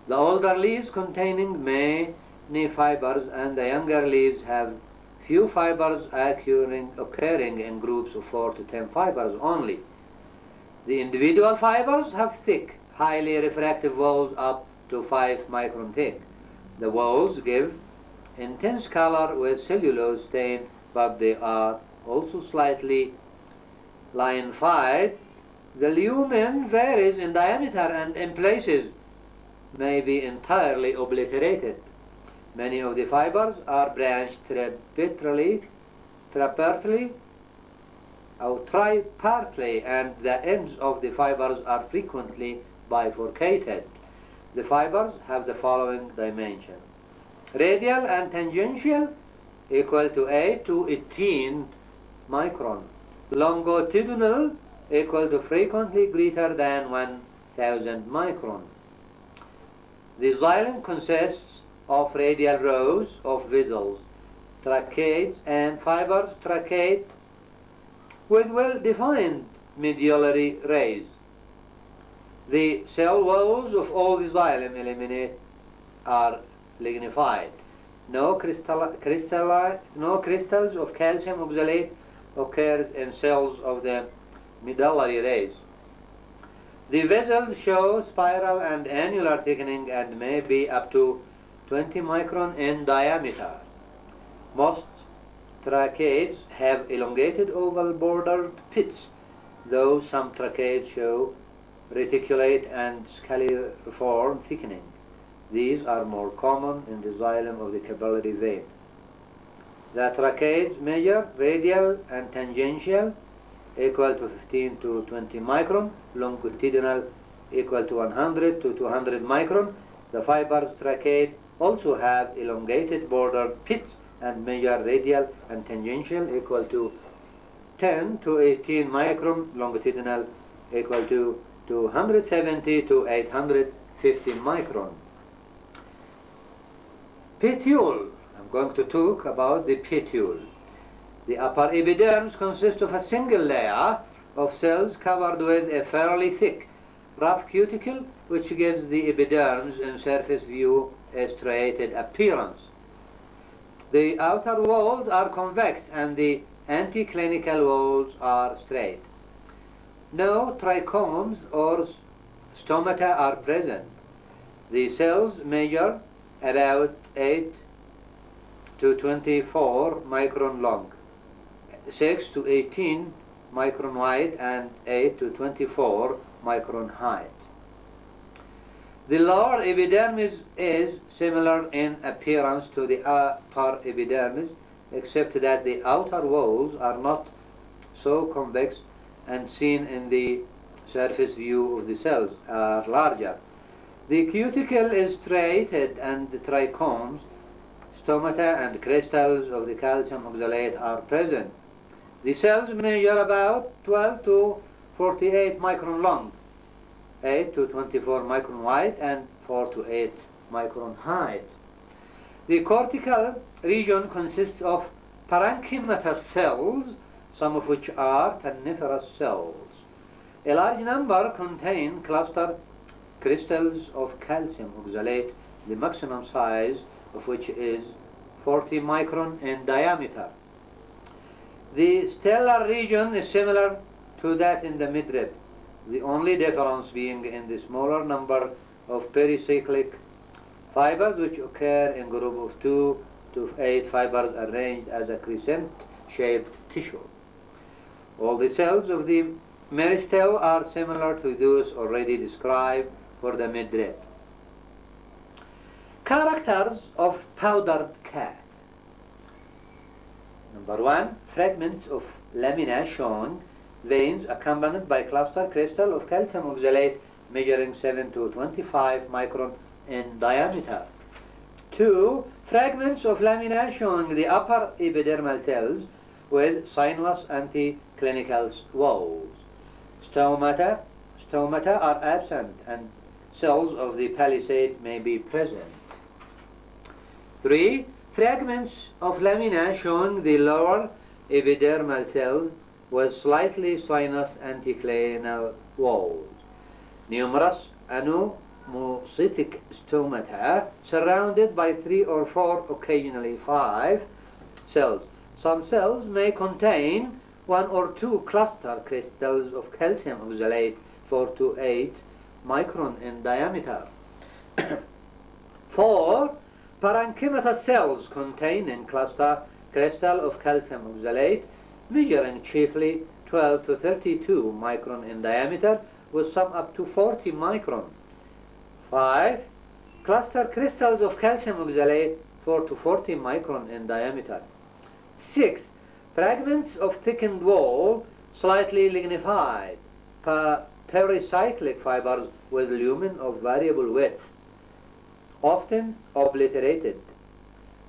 The older leaves containing many fibers and the younger leaves have few fibers occurring in groups of 4 to 10 fibers only. The individual fibers have thick, highly refractive walls up to 5 micron thick. The walls give intense color with cellulose stain, but they are also slightly lionified. The lumen varies in diameter and in places may be entirely obliterated. Many of the fibers are branched tripartitely or tripartitely, and the ends of the fibers are frequently bifurcated. The fibers have the following dimensions: radial and tangential equal to 8 to 18 micron, longitudinal equal to frequently greater than 1000 micron. The xylem consists of radial rows of vessels, tracheids, and fibers trachate with well-defined medullary rays. The cell walls of all the xylem eliminate are lignified. No crystals of calcium oxalate occurs in cells of the medullary rays. The vessels show spiral and annular thickening and may be up to 20 micron in diameter. Most tracheids have elongated oval bordered pits, though some tracheids show reticulate and scalariform thickening. These are more common in the xylem of the capillary vein. The tracheids measure radial and tangential equal to 15 to 20 micron, longitudinal equal to 100 to 200 micron. The fibers tracheid also have elongated bordered pits and measure radial and tangential equal to 10 to 18 micron, longitudinal equal to 270 to 850 micron. Petiole. I'm going to talk about the petiole. The upper epidermis consists of a single layer of cells covered with a fairly thick, rough cuticle, which gives the epidermis in surface view a striated appearance. The outer walls are convex and the anticlinical walls are straight. No trichomes or stomata are present. The cells measure about 8 to 24 micron long, 6 to 18 micron wide, and 8 to 24 micron height. The lower epidermis is similar in appearance to the upper epidermis, except that the outer walls are not so convex and seen in the surface view of the cells are larger. The cuticle is striated and the trichomes, stomata, and crystals of the calcium oxalate are present. The cells measure about 12 to 48 micron long, 8 to 24 micron wide, and 4 to 8 micron height. The cortical region consists of parenchymatous cells, some of which are coniferous cells. A large number contain cluster crystals of calcium oxalate, the maximum size of which is 40 micron in diameter. The stellar region is similar to that in the midrib, the only difference being in the smaller number of pericyclic fibers, which occur in group of 2 to 8 fibers arranged as a crescent-shaped tissue. All the cells of the meristele are similar to those already described for the midrib. Characters of powdered cat. Number 1, fragments of lamina showing veins accompanied by cluster crystal of calcium oxalate measuring 7 to 25 micron in diameter. 2, fragments of lamina showing the upper epidermal cells with sinuous anticlinical walls. Stomata are absent and cells of the palisade may be present. 3, fragments of lamina showing the lower epidermal cells with slightly sinus anticlinal walls. Numerous monocytic stomata surrounded by 3 or 4, occasionally 5 cells. Some cells may contain 1 or 2 cluster crystals of calcium oxalate 4 to 8 micron in diameter. 4 parenchymatous cells containing cluster crystal of calcium oxalate measuring chiefly 12 to 32 micron in diameter with some up to 40 micron. 5 cluster crystals of calcium oxalate 4 to 40 micron in diameter. 6 fragments of thickened wall slightly lignified pericyclic fibers with lumen of variable width, often obliterated.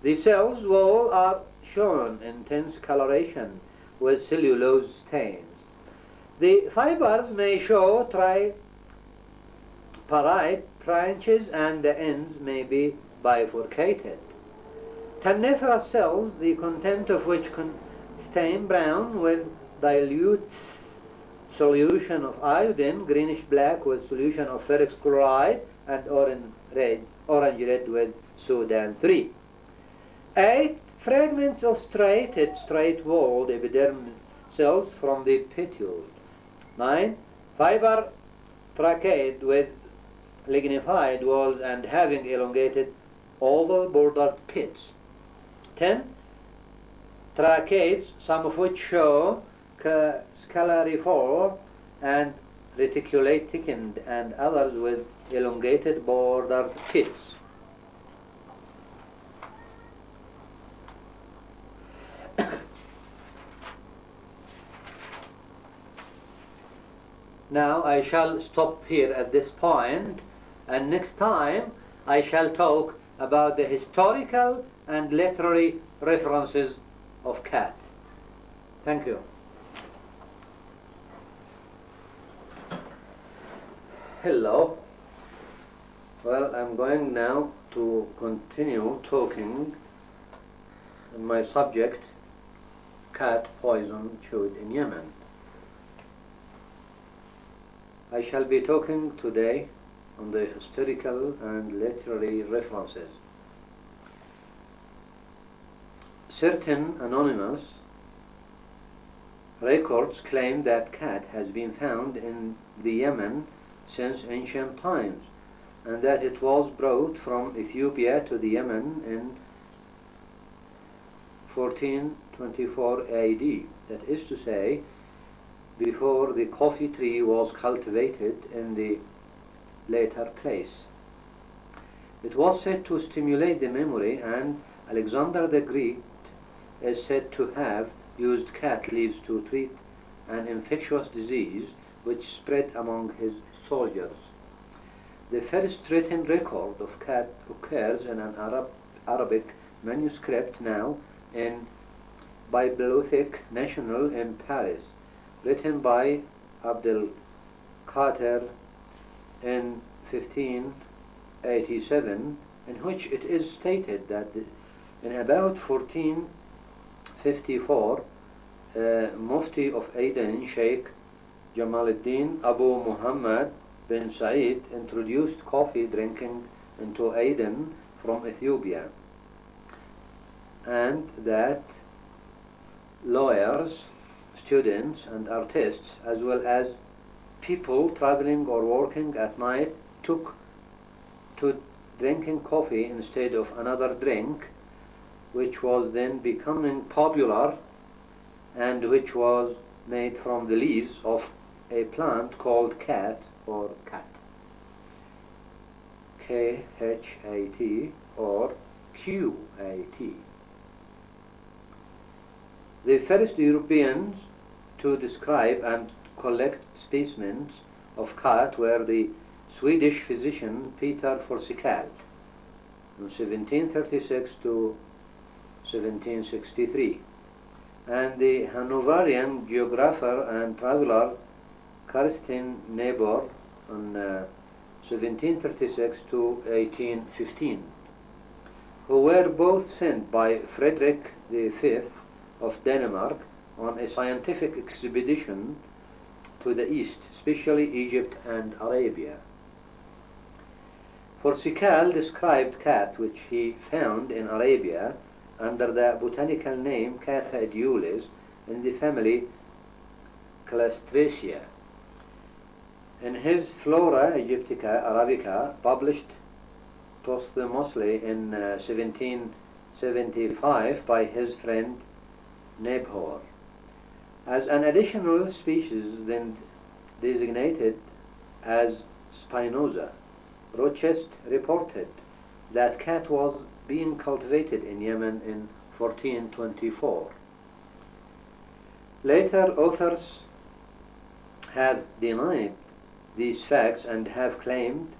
The cell's wall are shown in intense coloration with cellulose stains. The fibers may show tripartite branches and the ends may be bifurcated. Tanniferous cells, the content of which stain brown with dilute solution of iodine, greenish black with solution of ferric chloride, and orange red with Sudan 3. 8 fragments of straight-walled epidermal cells from the petiole. 9 fiber trachate with lignified walls and having elongated oval bordered pits. 10 trachates, some of which show scalariform and reticulate thickened, and others with elongated bordered pits. Now I shall stop here at this point, and next time I shall talk about the historical and literary references of cat. Thank you. Hello. Well, I'm going now to continue talking on my subject, cat poison chewed in Yemen. I shall be talking today on the historical and literary references. Certain anonymous records claim that cat has been found in the Yemen since ancient times, and that it was brought from Ethiopia to the Yemen in 1424 AD, that is to say, before the coffee tree was cultivated in the later place. It was said to stimulate the memory, and Alexander the Great is said to have used cat leaves to treat an infectious disease which spread among his soldiers. The first written record of cat occurs in an Arabic manuscript now in Bibliothèque Nationale in Paris, written by Abdel Qadir in 1587, in which it is stated that in about 1454, Mufti of Aden, Sheikh Jamaluddin Abu Muhammad bin Said, introduced coffee drinking into Aden from Ethiopia, and that lawyers, students and artists, as well as people traveling or working at night, took to drinking coffee instead of another drink, which was then becoming popular and which was made from the leaves of a plant called cat or cat, K-H-A-T or Q-A-T. The first Europeans to describe and collect specimens of cat were the Swedish physician Peter Forsskål from 1736 to 1763, and the Hanoverian geographer and traveler Karsten Niebuhr from 1736 to 1815, who were both sent by Frederick V of Denmark on a scientific expedition to the east, especially Egypt and Arabia. Forsical described cat which he found in Arabia under the botanical name Catha edulis in the family Clastracea. In his Flora Egyptica Arabica, published posthumously in 1775 by his friend Nebhor, as an additional species then designated as Spinosa, Rochest reported that cat was being cultivated in Yemen in 1424. Later authors have denied these facts and have claimed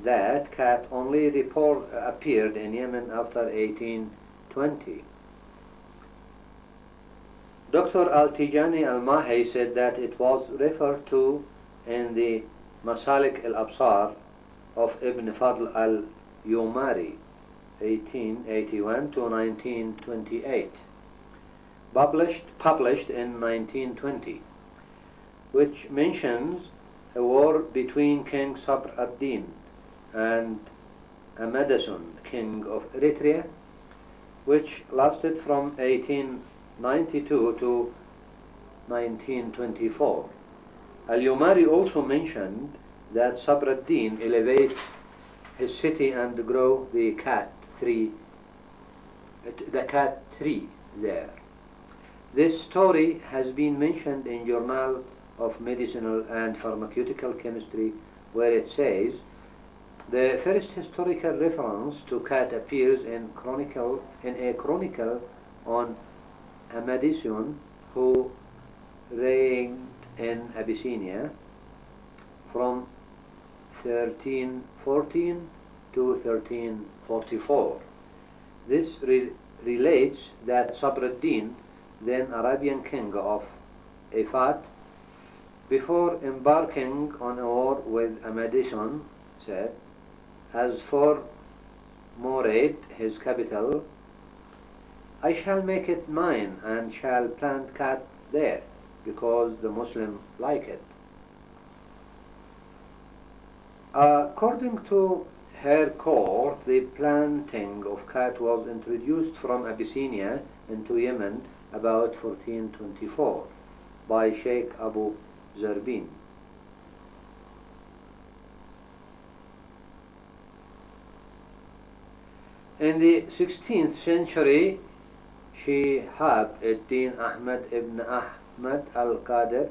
that cat only appeared in Yemen after 1820. Dr. Al-Tijani Al-Mahi said that it was referred to in the Masalik al-Absar of Ibn Fadl al-Yumari, 1881 to 1928, published in 1920, which mentions a war between King Sabr ad-Din and Amadasun, king of Eritrea, which lasted from 1892 to 1924. Al-Yumari also mentioned that Sabr ad-Din elevate his city and grow the cat tree there. This story has been mentioned in Journal of Medicinal and Pharmaceutical Chemistry, where it says the first historical reference to cat appears in a chronicle on Amadisun, who reigned in Abyssinia from 1314 to 1344. This relates that Sabr ad-Din, then Arabian king of Ifat, before embarking on a war with Amadisun, said, "As for Mored, his capital, I shall make it mine and shall plant cat there, because the Muslims like it." According to her court, the planting of cat was introduced from Abyssinia into Yemen about 1424 by Sheikh Abu Zarbin. In the 16th century, Shihab ad-Din Ahmad ibn Ahmad al-Qadir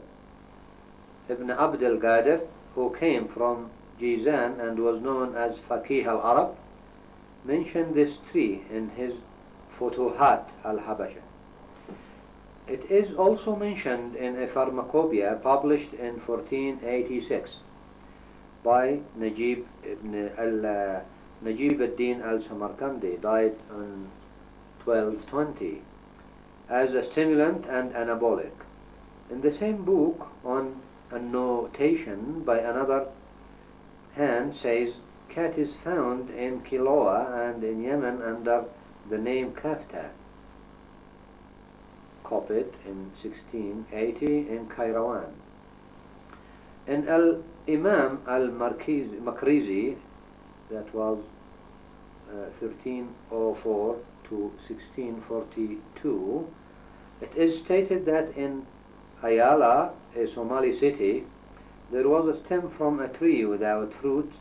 ibn Abd al-Qadir, who came from Jizan and was known as Faqih al-Arab, mentioned this tree in his Futuhat al-Habasha. It is also mentioned in a pharmacopoeia published in 1486 by Najib ad-Din al-Samarkandi, died in 1220, as a stimulant and anabolic. In the same book, on a notation by another hand, says cat is found in Kiloa and in Yemen under the name Kafta, copied in 1680 in Kairouan. In Al-Imam al-Makrizi, that was 1304 to 1642, it is stated that in Ayala, a Somali city, there was a stem from a tree without fruit.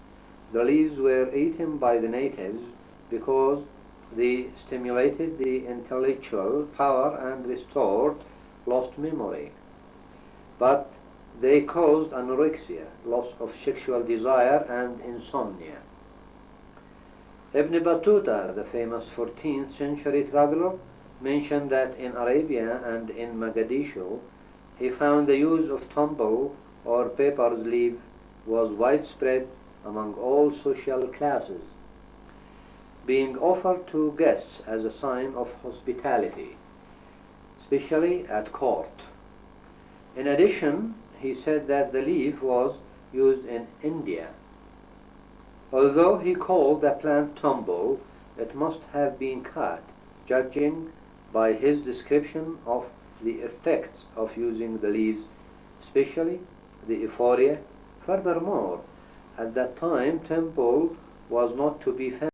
The leaves were eaten by the natives because they stimulated the intellectual power and restored lost memory. But they caused anorexia, loss of sexual desire, and insomnia. Ibn Battuta, the famous 14th century traveler, mentioned that in Arabia and in Mogadishu, he found the use of tumble or papyrus leaf was widespread among all social classes, being offered to guests as a sign of hospitality, especially at court. In addition, he said that the leaf was used in India. Although he called the plant tumble, it must have been cut, judging by his description of the effects of using the leaves, especially the euphoria. Furthermore, at that time, tumble was not to be found.